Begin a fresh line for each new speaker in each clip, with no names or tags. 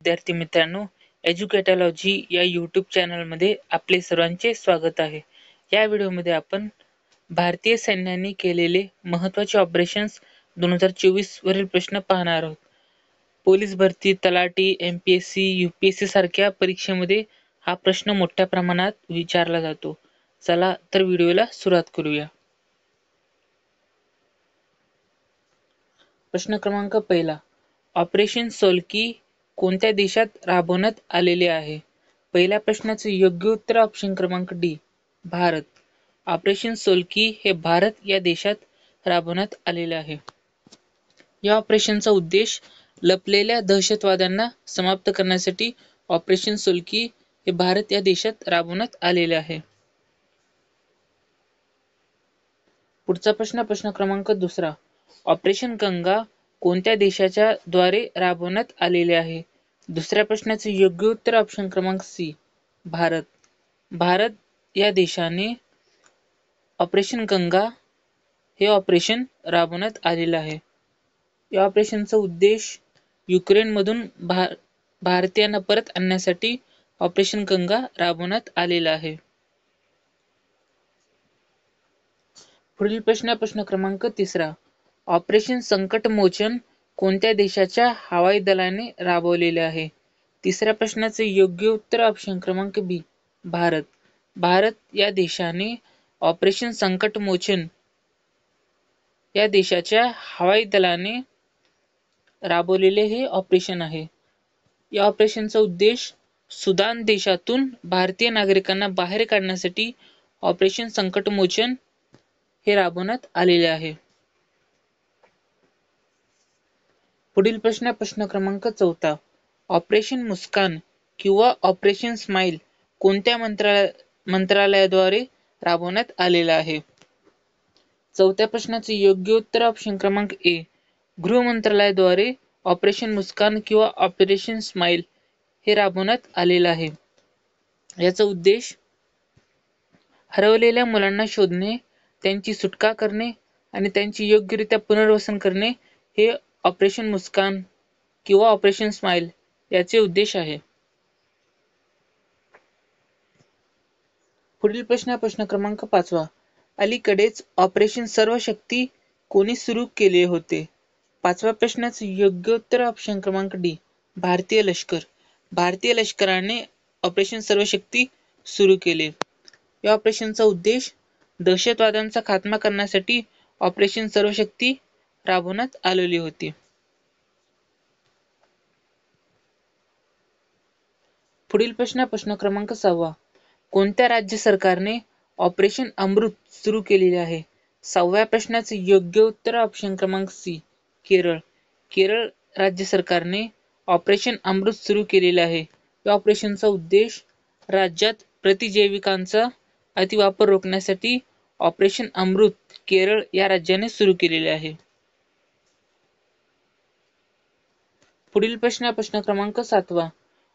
विद्यार्थी मित्रांनो, एज्युकेटॉलॉजी या यूट्यूब चॅनलमध्ये आपले सर्वांचे स्वागत आहे. या व्हिडिओमध्ये आपण भारतीय सैन्याने केलेले महत्त्वाचे ऑपरेशन्स 2024 वरील प्रश्न पाहणार आहोत. पोलीस भरती, तलाठी, MPSC, UPSC सारख्या परीक्षेमध्ये हा प्रश्न मोठ्या प्रमाणात विचारला जातो. चला तर व्हिडिओला सुरुवात करूया. प्रश्न क्रमांक पहिला. ऑपरेशन सोल्की कोणत्या देशात राबवण्यात आलेले आहे? पहिल्या प्रश्नाचे योग्य उत्तर ऑप्शन क्रमांक डी, भारत. ऑपरेशन सोल्की हे भारत या देशात राबवण्यात आलेले आहे. या ऑपरेशनचा उद्देश लपलेल्या दहशतवाद्यांना समाप्त करण्यासाठी ऑपरेशन सोल्की हे भारत या देशात राबवण्यात आलेले आहे. पुढचा प्रश्न क्रमांक दुसरा. ऑपरेशन गंगा कोणत्या देशाच्या द्वारे राबवण्यात आलेले आहे? दुसऱ्या प्रश्नाचे योग्य उत्तर ऑप्शन क्रमांक सी, भारत. भारत या देशाने ऑपरेशन गंगा हे ऑपरेशन राबवण्यात आलेले आहे. या ऑपरेशनचा उद्देश युक्रेनमधून भारतीयांना परत आणण्यासाठी ऑपरेशन गंगा राबवण्यात आलेला आहे. पुढील प्रश्न क्रमांक तिसरा. ऑपरेशन संकटमोचन कोणत्या देशाच्या हवाई दलाने राबवलेले आहे? तिसऱ्या प्रश्नाचे योग्य उत्तर ऑप्शन क्रमांक बी, भारत. भारत या देशाने ऑपरेशन संकटमोचन या देशाच्या हवाई दलाने राबवलेले हे ऑपरेशन आहे. या ऑपरेशनचा उद्देश सुदान देशातून भारतीय नागरिकांना बाहेर काढण्यासाठी ऑपरेशन संकटमोचन हे राबवण्यात आलेले आहे. पुढील प्रश्न क्रमांक चौथा. ऑपरेशन मुस्कान किंवा ऑपरेशन स्माइल कोणत्या मंत्रालयाद्वारे राबवण्यात आलेला आहे? चौथ्या प्रश्नाचे योग्य उत्तर ऑप्शन क्रमांक ए, गृह मंत्रालयाद्वारे ऑपरेशन मुस्कान किंवा ऑपरेशन स्माइल हे राबवण्यात आलेलं आहे. याचा उद्देश हरवलेल्या मुलांना शोधणे, त्यांची सुटका करणे आणि त्यांची योग्यरित्या पुनर्वसन करणे हे ऑपरेशन मुस्कान किंवा ऑपरेशन स्माइल याचे उद्देश आहे. पुढील प्रश्न क्रमांक 5. अलीकडेच ऑपरेशन सर्वशक्ती कोणी सुरू केले होते? 5व्या प्रश्नाचे योग्य उत्तर ऑप्शन क्रमांक डी, भारतीय लष्कर. भारतीय लष्कराने ऑपरेशन सर्वशक्ती सुरू केले. या ऑपरेशनचा उद्देश दहशतवादांचा खात्मा करण्यासाठी ऑपरेशन सर्वशक्ती राबवण्यात आलेली होती. पुढील प्रश्न क्रमांक 6. कोणत्या राज्य सरकारने ऑपरेशन अमृत सुरू केलेले आहे? 6व्या प्रश्नाचे योग्य उत्तर ऑप्शन क्रमांक सी, केरळ. केरळ राज्य सरकारने ऑपरेशन अमृत सुरू केलेले आहे. या ऑपरेशनचा उद्देश राज्यात प्रतिजैविकांचा अतिवापर रोखण्यासाठी ऑपरेशन अमृत केरळ या राज्याने सुरू केलेले आहे. पुढील प्रश्न क्रमांक 7.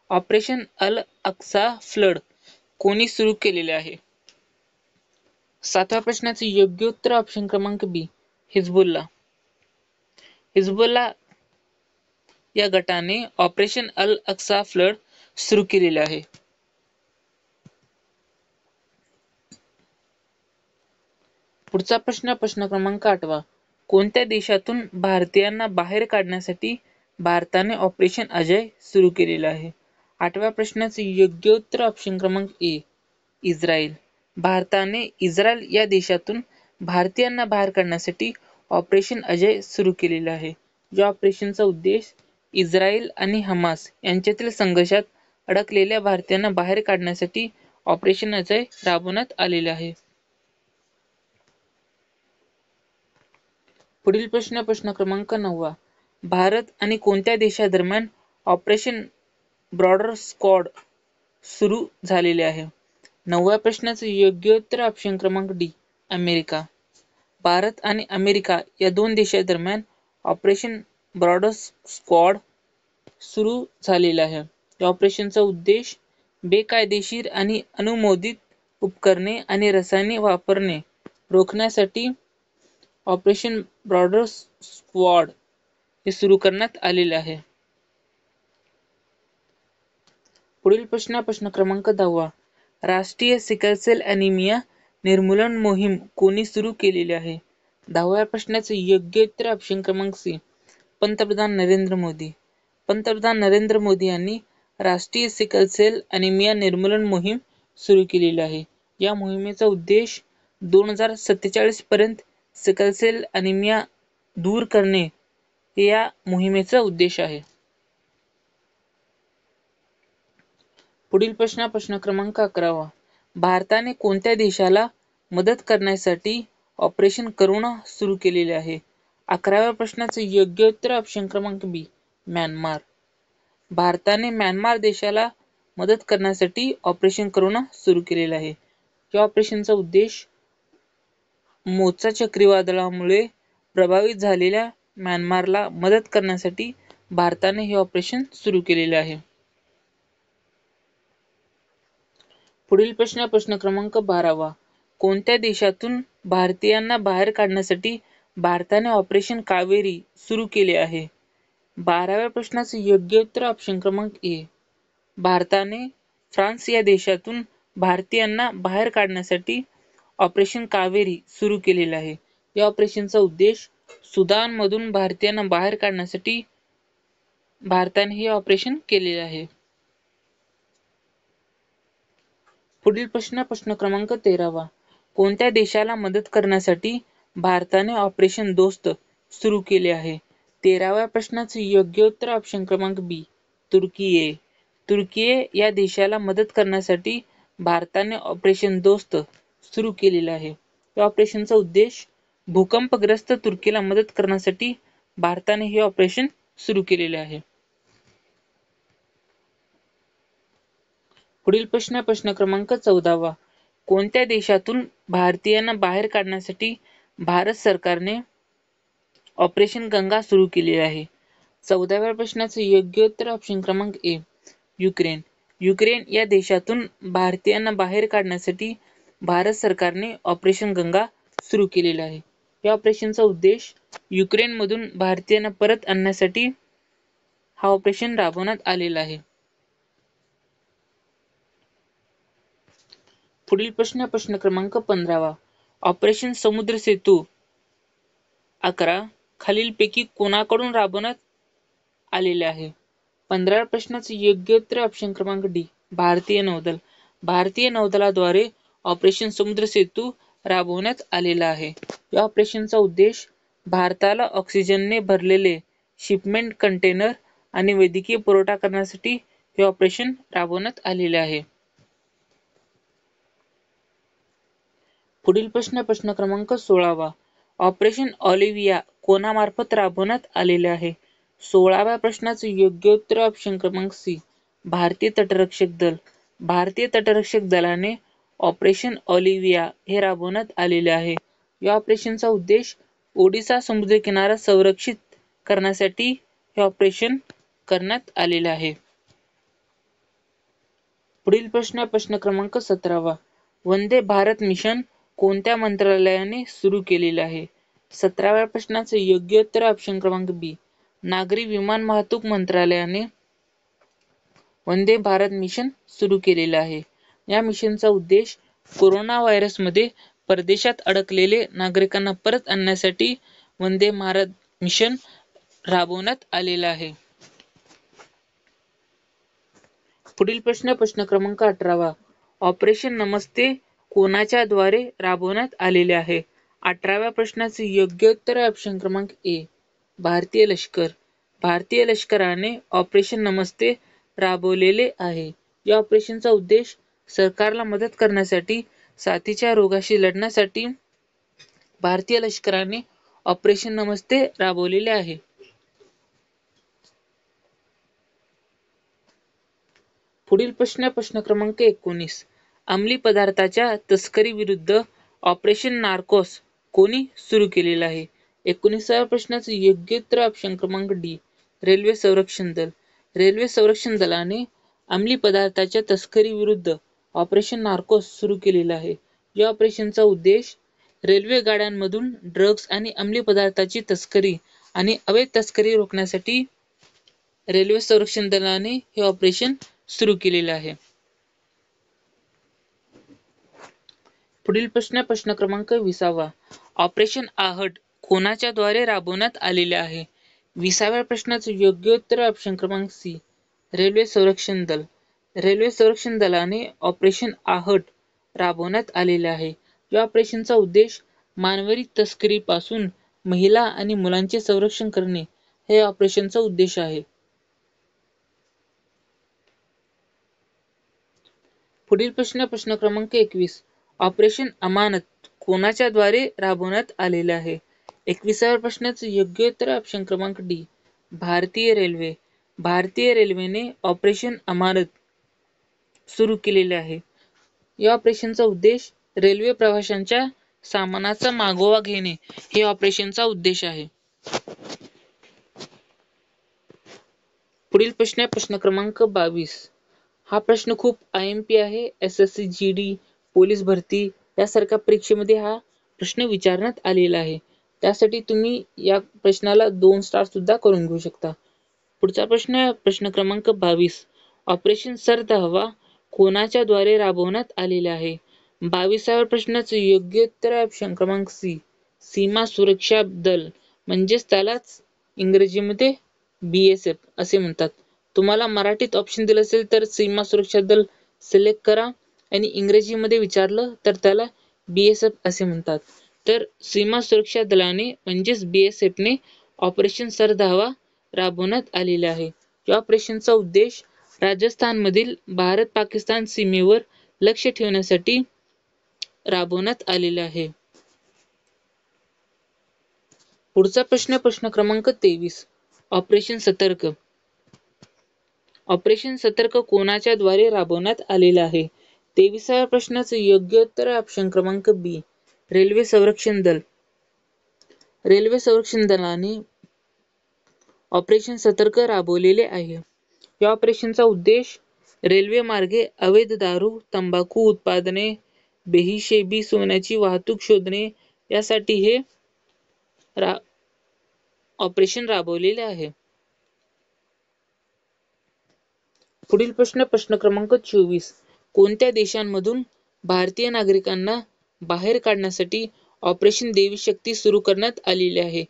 ऑपरेशन अल अक्सा फ्लड कोणी सुरू केलेले आहे? 7व्या प्रश्नाचे योग्य उत्तर ऑप्शन क्रमांक बी, हिजबुल्ला. हिजबुल्ला या गटाने ऑपरेशन अल अक्सा फ्लड सुरू केलेले आहे. पुढचा प्रश्न क्रमांक 8. कोणत्या देशातून भारतीयांना बाहेर काढण्यासाठी भारताने ऑपरेशन अजय सुरू केलेले आहे? 8व्या प्रश्नाचे योग्य उत्तर ऑप्शन क्रमांक ए, इस्रायल. भारताने इस्रायल या देशातून भारतीयांना बाहेर काढण्यासाठी ऑपरेशन अजय सुरू केलेले आहे. या ऑपरेशनचा उद्देश इस्रायल आणि हमास यांच्यातील संघर्षात अडकलेल्या भारतीयांना बाहेर काढण्यासाठी ऑपरेशन अजय राबवण्यात आलेले आहे. पुढील प्रश्न क्रमांक 9. भारत आणि कोणत्या देशादरम्यान ऑपरेशन ब्रॉडर स्क्वॉड सुरू झालेले आहे? 9व्या प्रश्नाचे योग्य उत्तर ऑप्शन क्रमांक डी, अमेरिका. भारत आणि अमेरिका या दोन देशांदरम्यान ऑपरेशन ब्रॉडर स्क्वॉड सुरू झालेला आहे. या ऑपरेशनचा उद्देश बेकायदेशीर आणि अनुमोदित उपकरणे आणि रसायने वापरणे रोखण्यासाठी ऑपरेशन ब्रॉडर स्क्वॉड हे सुरू करण्यात आलेले आहे. पुढील प्रश्न क्रमांक 10. राष्ट्रीय सिकल सेल ॲनिमिया निर्मूलन मोहीम कोणी सुरू केलेली आहे? 10व्या प्रश्नाचे योग्य उत्तर ऑप्शन क्रमांक सी, पंतप्रधान नरेंद्र मोदी. पंतप्रधान नरेंद्र मोदी यांनी राष्ट्रीय सिकल सेल ॲनिमिया निर्मूलन मोहीम सुरू केलेली आहे. या मोहिमेचा उद्देश 2047 पर्यंत सिकल सेल ॲनिमिया दूर करणे हे या मोहिमेचा उद्देश आहे. पुढील प्रश्न क्रमांक 11. भारताने कोणत्या देशाला मदत करण्यासाठी ऑपरेशन करुणा सुरू केलेले आहे? 11व्या प्रश्नाचे योग्य उत्तर ऑप्शन क्रमांक बी, म्यानमार. भारताने म्यानमार देशाला मदत करण्यासाठी ऑपरेशन करुणा सुरू केलेले आहे. या ऑपरेशनचा उद्देश मोचा चक्रीवादळामुळे प्रभावित झालेल्या म्यानमारला मदत करण्यासाठी भारताने हे ऑपरेशन सुरू केलेले आहे. पुढील प्रश्न क्रमांक 12. कोणत्या देशातून भारतीयांना बाहेर काढण्यासाठी भारताने ऑपरेशन कावेरी सुरू केले आहे? 12व्या प्रश्नाचे योग्य उत्तर ऑप्शन क्रमांक ए. भारताने फ्रान्स या देशातून भारतीयांना बाहेर काढण्यासाठी ऑपरेशन कावेरी सुरू केलेले आहे. या ऑपरेशनचा उद्देश सुदानमधून भारतीयांना बाहेर काढण्यासाठी भारताने हे ऑपरेशन केलेले आहे. पुढील प्रश्न क्रमांक 13. कोणत्या देशाला मदत करण्यासाठी भारताने ऑपरेशन दोस्त सुरू केले आहे? 13व्या प्रश्नाचे योग्य उत्तर ऑप्शन क्रमांक बी, तुर्की. तुर्की या देशाला मदत करण्यासाठी भारताने ऑपरेशन दोस्त सुरू केलेले आहे. या ऑपरेशनचा उद्देश भूकंपग्रस्त तुर्कीला मदत करण्यासाठी भारताने हे ऑपरेशन सुरू केलेले आहे. पुढील प्रश्न क्रमांक 14. कोणत्या देशातून भारतीयांना बाहेर काढण्यासाठी भारत सरकारने ऑपरेशन गंगा सुरू केले आहे? 14व्या प्रश्नाचे योग्य उत्तर ऑप्शन क्रमांक ए, युक्रेन. युक्रेन या देशातून भारतीयांना बाहेर काढण्यासाठी भारत सरकारने ऑपरेशन गंगा सुरू केलेले आहे. या ऑपरेशनचा उद्देश युक्रेनमधून भारतीयांना परत आणण्यासाठी हा ऑपरेशन राबवण्यात आलेला आहे. पुढील प्रश्न क्रमांक 15. ऑपरेशन समुद्र सेतू 11 खालीलपैकी कोणाकडून राबवण्यात आलेले आहे? 15व्या प्रश्नाचे योग्य उत्तर ऑप्शन क्रमांक डी, भारतीय नौदल. भारतीय नौदलाद्वारे ऑपरेशन समुद्र सेतू राबवण्यात आलेला आहे. या ऑपरेशनचा उद्देश भारताला ऑक्सिजनने भरलेले शिपमेंट कंटेनर आणि वैद्यकीय पुरवठा करण्यासाठी हे ऑपरेशन राबवण्यात आलेले आहे. पुढील प्रश्न क्रमांक 16. ऑपरेशन ऑलिव्हिया कोणामार्फत राबवण्यात आलेले आहे? 16व्या प्रश्नाचे योग्य उत्तर ऑप्शन क्रमांक सी, भारतीय तटरक्षक दल. भारतीय तटरक्षक दलाने ऑपरेशन ऑलिव्हिया हे राबवण्यात आलेले आहे. या ऑपरेशनचा उद्देश ओडिशा समुद्रकिनारा संरक्षित करण्यासाठी हे ऑपरेशन करण्यात आलेले आहे. पुढील प्रश्न क्रमांक 17. वंदे भारत मिशन कोणत्या मंत्रालयाने सुरू केलेले आहे? 17व्या प्रश्नाचे योग्य उत्तर ऑप्शन क्रमांक बी, नागरी विमान वाहतूक मंत्रालयाने वंदे भारत मिशन सुरू केलेले आहे. या मिशनचा उद्देश कोरोना व्हायरसमध्ये परदेशात अडकलेले नागरिकांना परत आणण्यासाठी वंदे भारत मिशन राबवण्यात आलेला आहे. पुढील प्रश्न क्रमांक 18. ऑपरेशन नमस्ते कोणाच्या द्वारे राबवण्यात आलेले आहे? 18व्या प्रश्नाचे योग्य उत्तर ऑप्शन क्रमांक ए, भारतीय लष्कर. भारतीय लष्कराने ऑपरेशन नमस्ते राबवलेले आहे. या ऑपरेशनचा उद्देश सरकारला मदत करण्यासाठी साथीच्या रोगाशी लढण्यासाठी भारतीय लष्कराने ऑपरेशन नमस्ते राबवलेले आहे. पुढील प्रश्न क्रमांक 19. अंमली पदार्थाच्या तस्करी विरुद्ध ऑपरेशन नार्कोस कोणी सुरू केलेला आहे? 19व्या प्रश्नाचे योग्य उत्तर ऑप्शन क्रमांक डी, रेल्वे संरक्षण दल. रेल्वे संरक्षण दलाने अंमली पदार्थाच्या तस्करी विरुद्ध ऑपरेशन नार्कोस सुरू केलेला आहे. या ऑपरेशनचा उद्देश रेल्वे गाड्यांमधून ड्रग्ज आणि अंमली पदार्थाची तस्करी आणि अवैध तस्करी रोखण्यासाठी रेल्वे संरक्षण दलाने हे ऑपरेशन सुरू केलेला आहे. पुढील प्रश्न क्रमांक 20. ऑपरेशन आहट कोणाच्या द्वारे राबवण्यात आलेले आहे? 20व्या प्रश्नाचे योग्य उत्तर ऑप्शन क्रमांक सी, रेल्वे संरक्षण दल. रेल्वे संरक्षण दलाने ऑपरेशन आहट राबवण्यात आलेले आहे. या ऑपरेशनचा उद्देश मानवी तस्करीपासून महिला आणि मुलांचे संरक्षण करणे हे ऑपरेशनचा उद्देश आहे. पुढील प्रश्न क्रमांक 21. ऑपरेशन अमानत कोणाच्या द्वारे राबवण्यात आलेले आहे? 21व्या प्रश्नाचे योग्य उत्तर ऑप्शन क्रमांक डी, भारतीय रेल्वे. भारतीय रेल्वेने ऑपरेशन अमानत सुरू केलेले आहे. या ऑपरेशनचा उद्देश रेल्वे प्रवाशांच्या सामानाचा मागोवा घेणे हे ऑपरेशनचा उद्देश आहे. पुढील प्रश्न क्रमांक 22. हा प्रश्न खूप IMP आहे. SSC GD, पोलीस भरती यासारख्या परीक्षेमध्ये हा प्रश्न विचारण्यात आलेला आहे. त्यासाठी तुम्ही या प्रश्नाला 2 स्टार सुद्धा करून घेऊ शकता. पुढचा प्रश्न क्रमांक 22. ऑपरेशन सर्द हवा कोणाच्या द्वारे राबवण्यात आलेले आहे? 22व्या प्रश्नाचे योग्य उत्तर ऑप्शन क्रमांक सी, सीमा सुरक्षा दल, म्हणजेच त्यालाच इंग्रजीमध्ये BSF असे म्हणतात. तुम्हाला मराठीत ऑप्शन दिलं असेल तर सीमा सुरक्षा दल सिलेक्ट करा आणि इंग्रजीमध्ये विचारलं तर त्याला BSF असे म्हणतात. तर सीमा सुरक्षा दलाने म्हणजेच BSFने ऑपरेशन सर्द हवा राबवण्यात आलेले आहे. या ऑपरेशनचा उद्देश राजस्थानमधील भारत-पाकिस्तान सीमेवर लक्ष ठेवण्यासाठी राबवण्यात आलेला आहे. पुढचा प्रश्न क्रमांक 23. ऑपरेशन सतर्क. ऑपरेशन सतर्क कोणाच्या द्वारे राबवण्यात आलेले आहे? 23व्या प्रश्नाचे योग्य उत्तर ऑप्शन क्रमांक बी, रेल्वे संरक्षण दल. रेल्वे संरक्षण दलाने ऑपरेशन सतर्क राबवलेले आहे. या ऑपरेशनचा उद्देश रेल्वे मार्गे अवैध दारू, तंबाखू उत्पादने, बेहिशेबी सोन्याची वाहतूक शोधणे यासाठी हे ऑपरेशन राबवलेले आहे. पुढील प्रश्न क्रमांक 24. कोणत्या देशांमधून भारतीय नागरिकांना बाहेर काढण्यासाठी ऑपरेशन देवी शक्ती सुरू करण्यात आलेली आहे?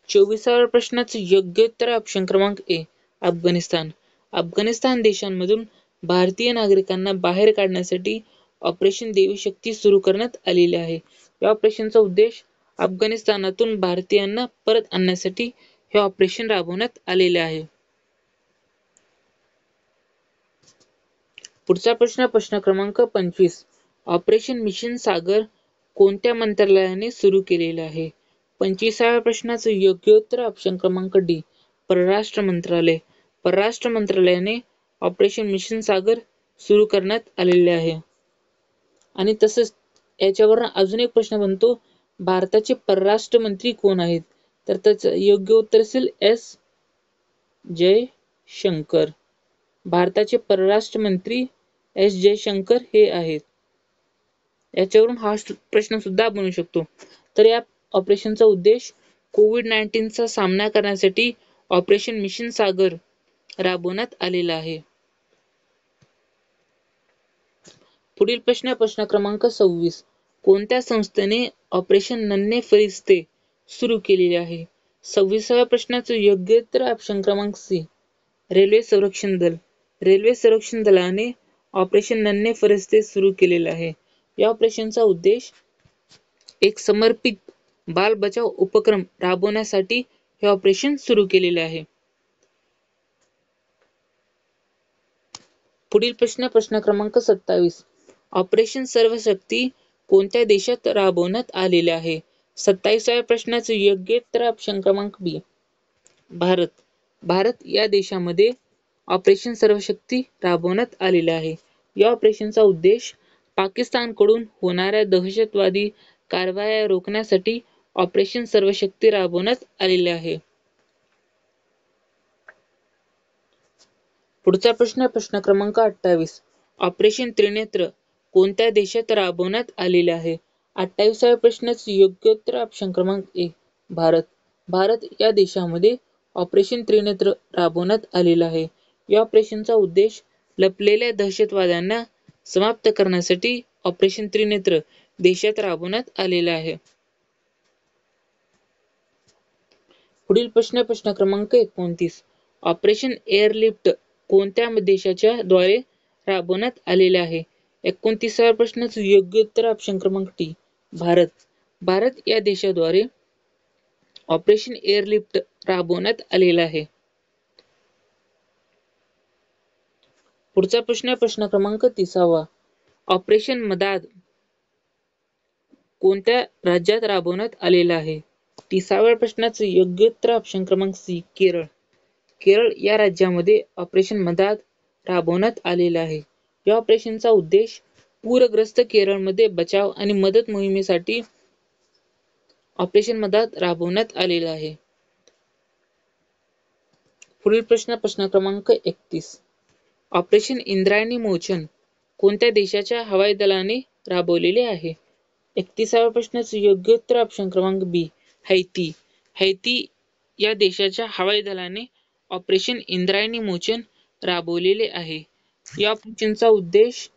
24व्या प्रश्नाचे योग्य उत्तर ऑप्शन क्रमांक ए, अफगाणिस्तान. अफगाणिस्तान देशांमधून भारतीय नागरिकांना बाहेर काढण्यासाठी ऑपरेशन देवी शक्ती सुरू करण्यात आलेली आहे. या ऑपरेशनचा उद्देश अफगाणिस्तानातून भारतीयांना परत आणण्यासाठी हे ऑपरेशन राबवण्यात आलेले आहे. पुढचा प्रश्न क्रमांक 25. ऑपरेशन मिशन सागर कोणत्या मंत्रालयाने सुरू केलेले आहे? 25व्या प्रश्नाचे योग्य उत्तर ऑप्शन क्रमांक डी, परराष्ट्र मंत्रालय. परराष्ट्र मंत्रालयाने ऑपरेशन मिशन सागर सुरू करण्यात आलेले आहे. आणि तसंच याच्यावरून अजून एक प्रश्न बनतो, भारताचे परराष्ट्र मंत्री कोण आहेत? तर त्याचं योग्य उत्तर असेल एस जयशंकर. भारताचे परराष्ट्र मंत्री एस जयशंकर हे आहेत. याच्यावरून हा प्रश्न सुद्धा बनू शकतो. तर या ऑपरेशनचा उद्देश कोविड-19चा सामना करण्यासाठी ऑपरेशन मिशन सागर राबवण्यात आलेला आहे. पुढील प्रश्न क्रमांक 26. कोणत्या संस्थेने ऑपरेशन नन्हे फरिश्ते सुरू केलेले आहे? 26व्या प्रश्नाचे योग्य उत्तर ऑप्शन क्रमांक सी, रेल्वे संरक्षण दल. रेल्वे संरक्षण दलाने ऑपरेशन नन्हे फरिश्ते सुरू केलेले आहे. या ऑपरेशनचा उद्देश एक समर्पित बाल बचाव उपक्रम राबवण्यासाठी हे ऑपरेशन सुरू केलेले आहे. पुढील प्रश्न क्रमांक 27. ऑपरेशन सर्वशक्ती कोणत्या देशात राबवण्यात आलेले आहे? 27व्या प्रश्नाचे योग्य उत्तर ऑप्शन क्रमांक बी, भारत. भारत या देशामध्ये ऑपरेशन सर्वशक्ती राबवण्यात आलेले आहे. या ऑपरेशनचा उद्देश पाकिस्तानकडून होणाऱ्या दहशतवादी कारवाया रोखण्यासाठी ऑपरेशन सर्वशक्ती राबवण्यात आलेले आहे. पुढचा प्रश्न क्रमांक 28. ऑपरेशन त्रिनेत्र कोणत्या देशात राबवण्यात आलेले आहे? 28व्या प्रश्नाचे योग्य उत्तर ऑप्शन क्रमांक ए, भारत. भारत या देशामध्ये ऑपरेशन त्रिनेत्र राबवण्यात आलेला आहे. या ऑपरेशनचा उद्देश लपलेल्या दहशतवाद्यांना समाप्त करण्यासाठी ऑपरेशन त्रिनेत्र देशात राबवण्यात आलेले आहे. पुढील प्रश्न क्रमांक 29. ऑपरेशन एअरलिफ्ट कोणत्या देशाच्या द्वारे राबवण्यात आलेले आहे? 29व्या प्रश्नाचं योग्य उत्तर ऑप्शन क्रमांक डी भारत. भारत या देशाद्वारे ऑपरेशन एअरलिफ्ट राबवण्यात आलेला आहे. पुढचा प्रश्न क्रमांक 30. ऑपरेशन मदाद कोणत्या राज्यात राबवण्यात आलेला आहे? 30व्या प्रश्नाचं योग्य उत्तर ऑप्शन क्रमांक सी केरळ. केरळ या राज्यामध्ये ऑपरेशन मदाद राबवण्यात आलेला आहे. या ऑपरेशनचा उद्देश पूरग्रस्त केरळमध्ये बचाव आणि मदत मोहिमेसाठी ऑपरेशन मदाद राबवण्यात आलेला आहे. पुढील प्रश्न क्रमांक 31. ऑपरेशन इंद्रायणी मोचन कोणत्या देशाच्या हवाई दलाने राबवलेले आहे? 31व्या प्रश्नाचं योग्य उत्तर ऑप्शन क्रमांक बी हैती. हैती या देशाच्या हवाई दलाने ऑपरेशन इंद्रायणी मोचन राबवलेले आहे. या ऑपरेशनचा उद्देश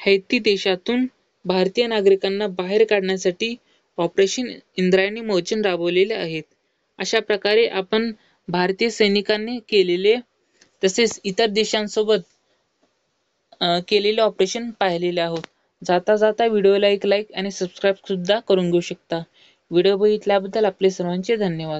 हैती देशातून भारतीय नागरिकांना बाहेर काढण्यासाठी ऑपरेशन इंद्रायणी मोचन राबवलेले आहेत. अशा प्रकारे आपण भारतीय सैनिकांनी केलेले तसेच इतर देशांसोबत केलेले ऑपरेशन पाहिलेले आहोत. जाता जाता व्हिडिओला एक लाईक आणि सबस्क्राईब सुद्धा करून घेऊ शकता. व्हिडिओ बघितल्याबद्दल आपले सर्वांचे धन्यवाद.